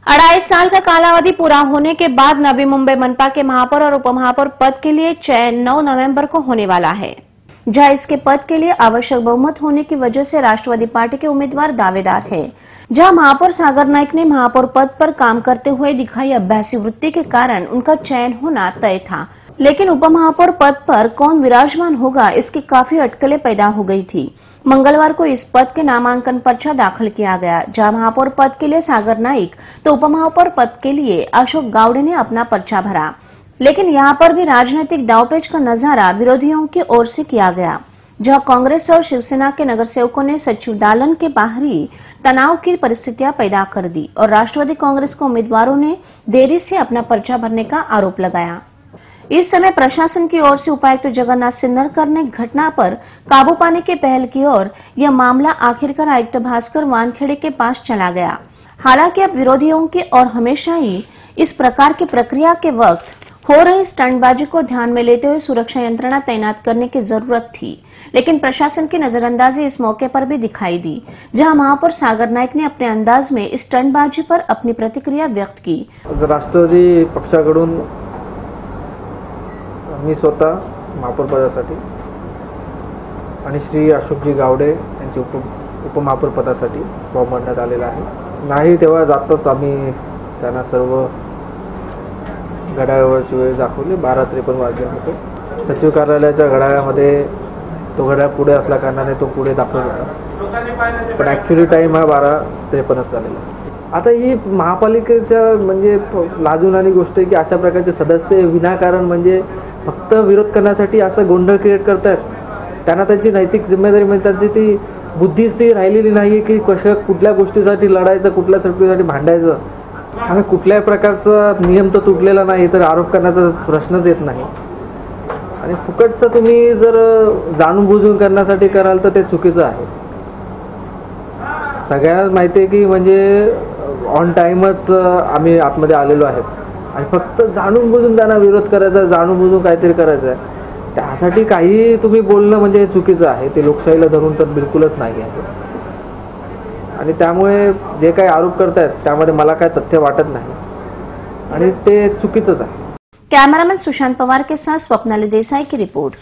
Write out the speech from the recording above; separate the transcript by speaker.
Speaker 1: 2.5 साल का कालावधि पूरा होने के बाद नवी मुंबई मनपा के महापौर और उपमहापौर पद के लिए चयन 9 नवंबर को होने वाला है, जहां इसके पद के लिए आवश्यक बहुमत होने की वजह से राष्ट्रवादी पार्टी के उम्मीदवार दावेदार हैं। जहां महापौर सागर नाइक ने महापौर पद पर काम करते हुए दिखाई अभ्यासी वृत्ति के कारण उनका चयन होना तय था, लेकिन उपमहापौर पद पर कौन विराजमान होगा, इसकी काफी अटकलें पैदा हो गई थी। मंगलवार को इस पद के नामांकन पर्चा दाखिल किया गया, जहां महापौर पद के लिए सागर नाइक तो उपमहापौर पद के लिए अशोक गावड़े ने अपना पर्चा भरा, लेकिन यहां पर भी राजनीतिक दांवपेच का नजारा विरोधियों की ओर से किया गया, जहां कांग्रेस और शिवसेना के नगरसेवकों ने सचिव दालन के बाहरी तनाव की परिस्थितियां पैदा कर दी और राष्ट्रवादी कांग्रेस के उम्मीदवारों ने देरी से अपना पर्चा भरने का आरोप लगाया। इस समय प्रशासन की ओर से उपायुक्त जगन्नाथ सिन्नरकर ने घटना पर काबू पाने की पहल की और यह मामला आखिरकार आयुक्त भास्कर वानखेड़े के पास चला गया। हालांकि अब विरोधियों की और हमेशा ही इस प्रकार की प्रक्रिया के वक्त हो रही स्टंटबाजी को ध्यान में लेते हुए सुरक्षा यंत्रणा तैनात करने की जरूरत थी, लेकिन प्रशासन की नजरअंदाजी इस मौके पर भी दिखाई दी, जहां महापौर सागर नाइक ने अपने अंदाज में इस स्टंटबाजी पर अपनी प्रतिक्रिया व्यक्त की।
Speaker 2: राष्ट्रवादी पक्षाकडून मी स्वतः महापौर पदासाठी आणि श्री अशोकजी गावडे यांचे उपमहापौर पदासाठी फॉर्म भरण्यात आलेला आहे। नाही तेव्हा जाताच आम्ही त्यांना सर्व घड्याळावरची वेळ दाखवली। 12:53 वाजले होते। सचिव कार्यालयाच्या घड्याळामध्ये तो घड्याळ पुढे असल्या कारणाने तो पुढे दाखवला होता, पण ऍक्च्युअली टाइम हा 12:53 झालेला। आता ही महापालिकेच्या म्हणजे लाजून गोष्ट आहे की अशा प्रकारचे सदस्य विनाकारण म्हणजे फक्त विरोध करण्यासाठी असं गोंधळ क्रिएट करतात। त्यांना त्यांची नैतिक जिम्मेदारी म्हणजे त्यांची ती बुद्धीच ती राहिलेली नाहीये की कुठल्या गोष्टीसाठी लढायचं, कुठल्या गोष्टीसाठी भांडायचं आणि कुठल्याही प्रकारचा नियम तर तुटलेला नाही, तर आरोप करण्याचा प्रश्नच येत नाही। आणि फुकटचं तुम्ही जर जाणून बुजून करण्यासाठी कराल तर ते चुकीचं आहे। सगळ्यांना माहिती आहे की म्हणजे ऑन टाइमच आम्ही आतमध्ये आलेलो आहेत आणि फक्त जाणून बुजून त्यांना विरोध करायचा, जाणून बुजून काहीतरी करायचं, त्यासाठी काही तुम्ही बोलणं म्हणजे चुकीचं आहे। ते लोकशाहीला धरून तर बिलकुलच नाही आहे आणि त्यामुळे जे काही आरोप करतायत त्यामध्ये मला काय तथ्य वाटत नाही आणि ते चुकीचंच आहे।
Speaker 1: कैमरामैन सुशांत पवार के साथ स्वप्नाली देसाई की रिपोर्ट।